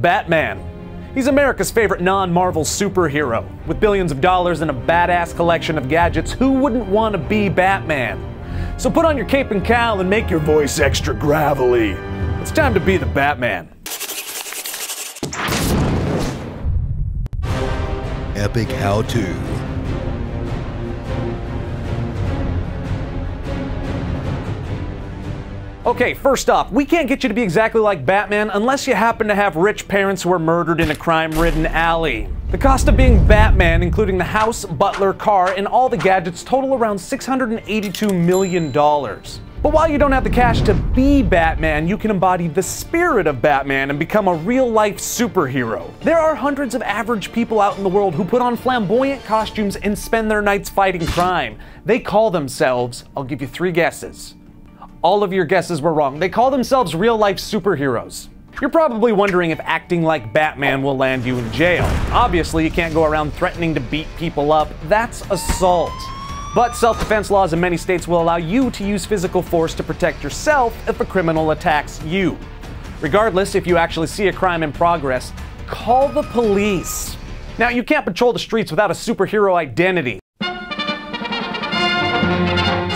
Batman. He's America's favorite non-Marvel superhero. With billions of dollars and a badass collection of gadgets, who wouldn't want to be Batman? So put on your cape and cowl and make your voice extra gravelly. It's time to be the Batman. Epic how-to. Okay, first off, we can't get you to be exactly like Batman unless you happen to have rich parents who were murdered in a crime-ridden alley. The cost of being Batman, including the house, butler, car, and all the gadgets, total around $682 million. But while you don't have the cash to be Batman, you can embody the spirit of Batman and become a real-life superhero. There are hundreds of average people out in the world who put on flamboyant costumes and spend their nights fighting crime. They call themselves, I'll give you 3 guesses. All of your guesses were wrong. They call themselves real-life superheroes. You're probably wondering if acting like Batman will land you in jail. Obviously, you can't go around threatening to beat people up. That's assault. But self-defense laws in many states will allow you to use physical force to protect yourself if a criminal attacks you. Regardless, if you actually see a crime in progress, call the police. Now, you can't patrol the streets without a superhero identity.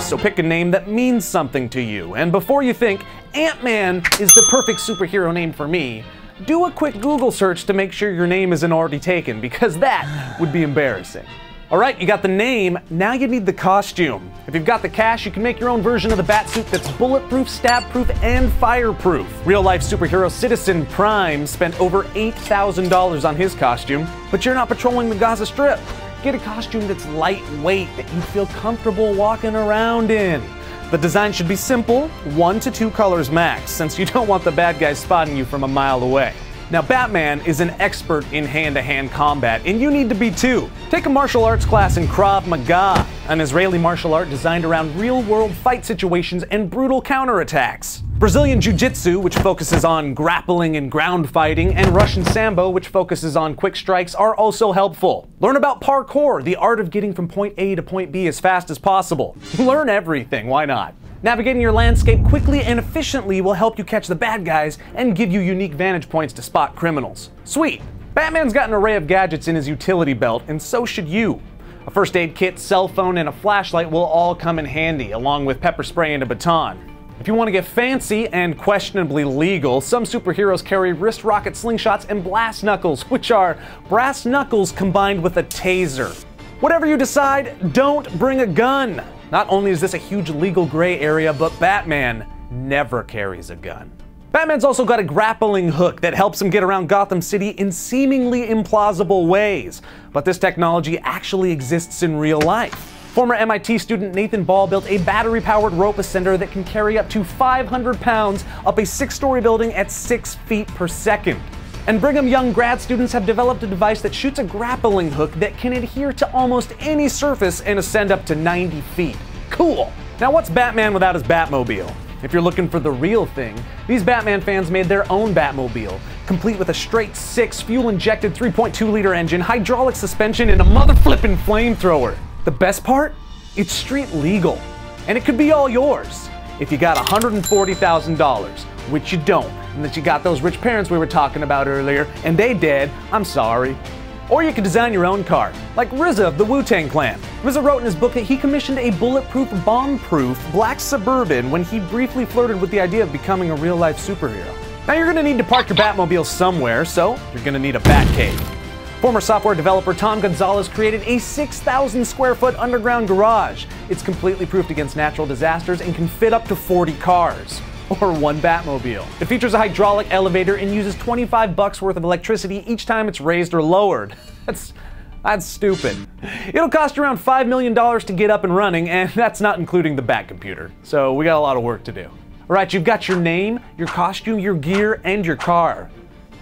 So pick a name that means something to you. And before you think, Ant-Man is the perfect superhero name for me, do a quick Google search to make sure your name isn't already taken, because that would be embarrassing. Alright, you got the name, now you need the costume. If you've got the cash, you can make your own version of the Batsuit that's bulletproof, stab-proof, and fireproof. Real-life superhero Citizen Prime spent over $8,000 on his costume, but you're not patrolling the Gaza Strip. Get a costume that's lightweight, that you feel comfortable walking around in. The design should be simple, 1 to 2 colors max, since you don't want the bad guys spotting you from a mile away. Now, Batman is an expert in hand-to-hand combat, and you need to be too. Take a martial arts class in Krav Maga, an Israeli martial art designed around real-world fight situations and brutal counterattacks. Brazilian Jiu-Jitsu, which focuses on grappling and ground fighting, and Russian Sambo, which focuses on quick strikes, are also helpful. Learn about parkour, the art of getting from point A to point B as fast as possible. Learn everything, why not? Navigating your landscape quickly and efficiently will help you catch the bad guys and give you unique vantage points to spot criminals. Sweet! Batman's got an array of gadgets in his utility belt, and so should you. A first aid kit, cell phone, and a flashlight will all come in handy, along with pepper spray and a baton. If you want to get fancy and questionably legal, some superheroes carry wrist rocket slingshots and blast knuckles, which are brass knuckles combined with a taser. Whatever you decide, don't bring a gun. Not only is this a huge legal gray area, but Batman never carries a gun. Batman's also got a grappling hook that helps him get around Gotham City in seemingly implausible ways. But this technology actually exists in real life. Former MIT student Nathan Ball built a battery-powered rope ascender that can carry up to 500 pounds up a 6-story building at 6 feet per second. And Brigham Young grad students have developed a device that shoots a grappling hook that can adhere to almost any surface and ascend up to 90 feet. Cool! Now what's Batman without his Batmobile? If you're looking for the real thing, these Batman fans made their own Batmobile, complete with a straight 6 fuel-injected 3.2-liter engine, hydraulic suspension, and a mother-flippin' flamethrower. The best part? It's street legal. And it could be all yours if you got $140,000, which you don't, and that you got those rich parents we were talking about earlier, and they dead, I'm sorry. Or you could design your own car, like RZA of the Wu-Tang Clan. RZA wrote in his book that he commissioned a bulletproof, bomb-proof black Suburban when he briefly flirted with the idea of becoming a real-life superhero. Now you're gonna need to park your Batmobile somewhere, so you're gonna need a Batcave. Former software developer Tom Gonzalez created a 6,000 square foot underground garage. It's completely proofed against natural disasters and can fit up to 40 cars. Or 1 Batmobile. It features a hydraulic elevator and uses $25 worth of electricity each time it's raised or lowered. That's stupid. It'll cost around $5 million to get up and running, and that's not including the Bat computer. So we got a lot of work to do. All right, you've got your name, your costume, your gear, and your car.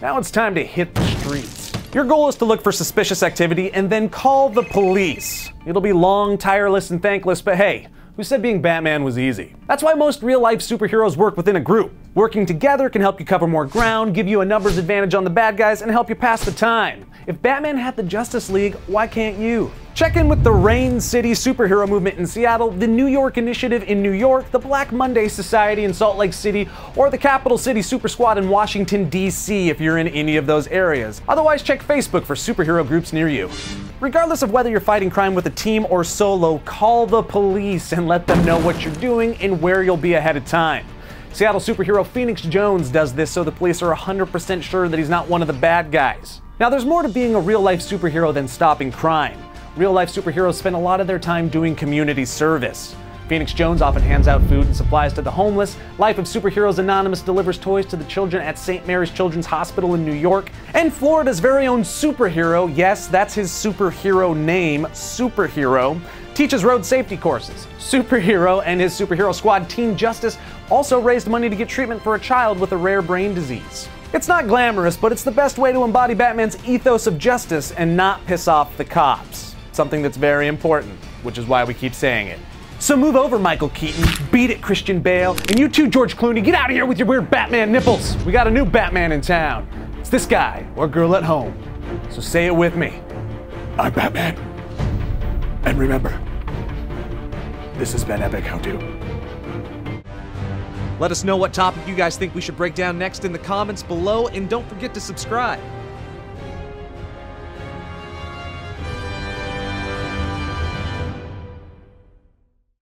Now it's time to hit the streets. Your goal is to look for suspicious activity and then call the police. It'll be long, tireless, and thankless, but hey, Who said being Batman was easy? That's why most real-life superheroes work within a group. Working together can help you cover more ground, give you a numbers advantage on the bad guys, and help you pass the time. If Batman had the Justice League, why can't you? Check in with the Rain City superhero movement in Seattle, the New York Initiative in New York, the Black Monday Society in Salt Lake City, or the Capital City Super Squad in Washington, D.C. if you're in any of those areas. Otherwise, check Facebook for superhero groups near you. Regardless of whether you're fighting crime with a team or solo, call the police and let them know what you're doing and where you'll be ahead of time. Seattle superhero Phoenix Jones does this so the police are 100% sure that he's not one of the bad guys. Now, there's more to being a real-life superhero than stopping crime. Real-life superheroes spend a lot of their time doing community service. Phoenix Jones often hands out food and supplies to the homeless. Life of Superheroes Anonymous delivers toys to the children at St. Mary's Children's Hospital in New York. And Florida's very own superhero, yes, that's his superhero name, Superhero, teaches road safety courses. Superhero and his superhero squad, Team Justice, also raised money to get treatment for a child with a rare brain disease. It's not glamorous, but it's the best way to embody Batman's ethos of justice and not piss off the cops. Something that's very important, which is why we keep saying it. So move over, Michael Keaton, beat it, Christian Bale, and you too, George Clooney, get out of here with your weird Batman nipples. We got a new Batman in town. It's this guy or girl at home. So say it with me. I'm Batman. And remember, this has been Epic How To. Let us know what topic you guys think we should break down next in the comments below, and don't forget to subscribe.